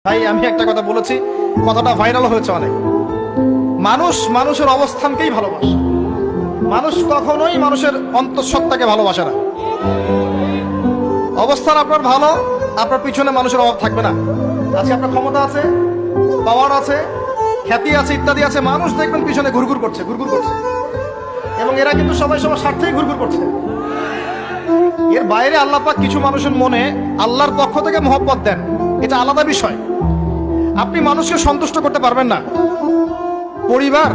ভাই আমি একটা কথা বলেছি, কথাটা ভাইরাল হয়েছে অনেক। মানুষ মানুষের অবস্থানকেই ভালোবাসে। মানুষ কখনোই মানুষের অন্তঃসত্ত্বাকে ভালোবাসে না। অবস্থান আপনার ভালো, আপনার পিছনে মানুষের অভাব থাকবে না। আজকে আপনার ক্ষমতা আছে, পাওয়ার আছে, খ্যাতি আছে, ইত্যাদি আছে, মানুষ দেখবেন পিছনে ঘুরঘুর করছে, ঘুরঘুর করছে, এবং এরা কিন্তু সবাই সবার স্বার্থেই ঘুরঘুর করছে। এর বাইরে আল্লাহ পাক কিছু মানুষের মনে আল্লাহর পক্ষ থেকে মহব্বত দেন, এটা আলাদা বিষয়। আপনি মানুষকে সন্তুষ্ট করতে পারবেন না। পরিবার,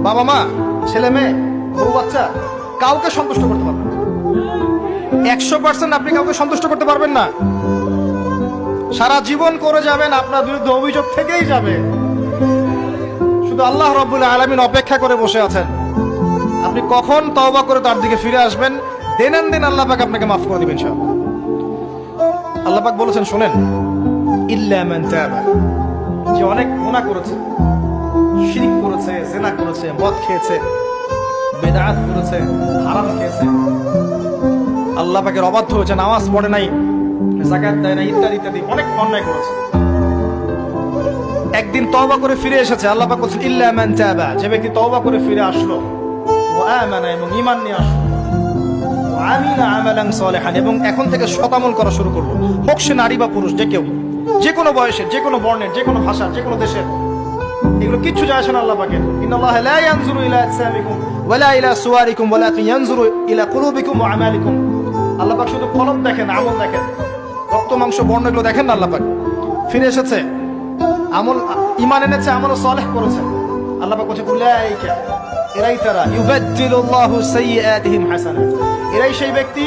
বাবা মা, ছেলে মেয়ে, বউ বাচ্চা, কাউকে সন্তুষ্ট করতে পারবেন না। 100% আপনি কাউকে সন্তুষ্ট করতে পারবেন না। সারা জীবন করে যাবেন, আপনার বিরুদ্ধে অভিযোগ থেকেই যাবে। শুধু আল্লাহ রাব্বুল আলামিন অপেক্ষা করে বসে আছেন, আপনি কখন তওবা করে তার দিকে ফিরে আসবেন। দিন আল্লাহ পাক আপনাকে মাফ করে দিবেন ইনশাআল্লাহ। আল্লাহ পাক বলেছেন, শুনেন, ইল্লা মান তাবা, যে অনেক গুনাহ করেছে, শিরক করেছে, জিনা করেছে, মদ খেয়েছে, বিদআত করেছে, হারাম খেয়েছে, আল্লাহ পাকের অবাধ্য হয়েছে, নামাজ পড়ে নাই, যাকাত দেয় না, ইত্যাদি ইত্যাদি অনেক অন্যায় করেছে, একদিন তওবা করে ফিরে এসেছে। আল্লাহ পাক বলেছেন, ইল্লা মান তাবা, যে ব্যক্তি তওবা করে ফিরে আসলো, ওয়া আমানা, এবং ঈমান নিয়ে আসলো, ওয়া আমিলা আমালান সালিহান, এবং এখন থেকে সৎ আমল করা শুরু করলো, হোক সে নারী বা পুরুষ, যে কেউ, যে কোনো বয়সের, যে কোনো বর্ণের, যে কোনো ভাষার, যে কোনো দেশের, এগুলো কিচ্ছু যায় আসে না আল্লাহ পাকের। ইন্নাল্লাহা লা ইয়ানজুরু ইলা আজসামিকুম ওয়ালা ইলা সুওয়ারিকুম ওয়ালাকিন ইয়ানজুরু ইলা কুলুবিকুম ওয়া আমালিকুম। আল্লাহ পাক শুধু কলম দেখেন, আমল দেখেন, রক্ত মাংস বর্ণ এগুলো দেখেন না। আল্লাহ পাক ফিরে এসেছে, আমল, ঈমান এনেছে, আমল সালেহ করেছে। আল্লাহ পাক বলেছে, উলাইকা, এরাই তারা, ইউবাদদিলুল্লাহু সাইয়্যাতিহিম হাসানাত, এরাই সেই ব্যক্তি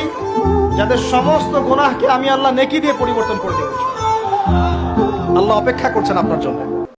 যাদের সমস্ত গুনাহকে আমি আল্লাহ নেকি দিয়ে পরিবর্তন করে দেব। আল্লাহ অপেক্ষা করছেন আপনার জন্য।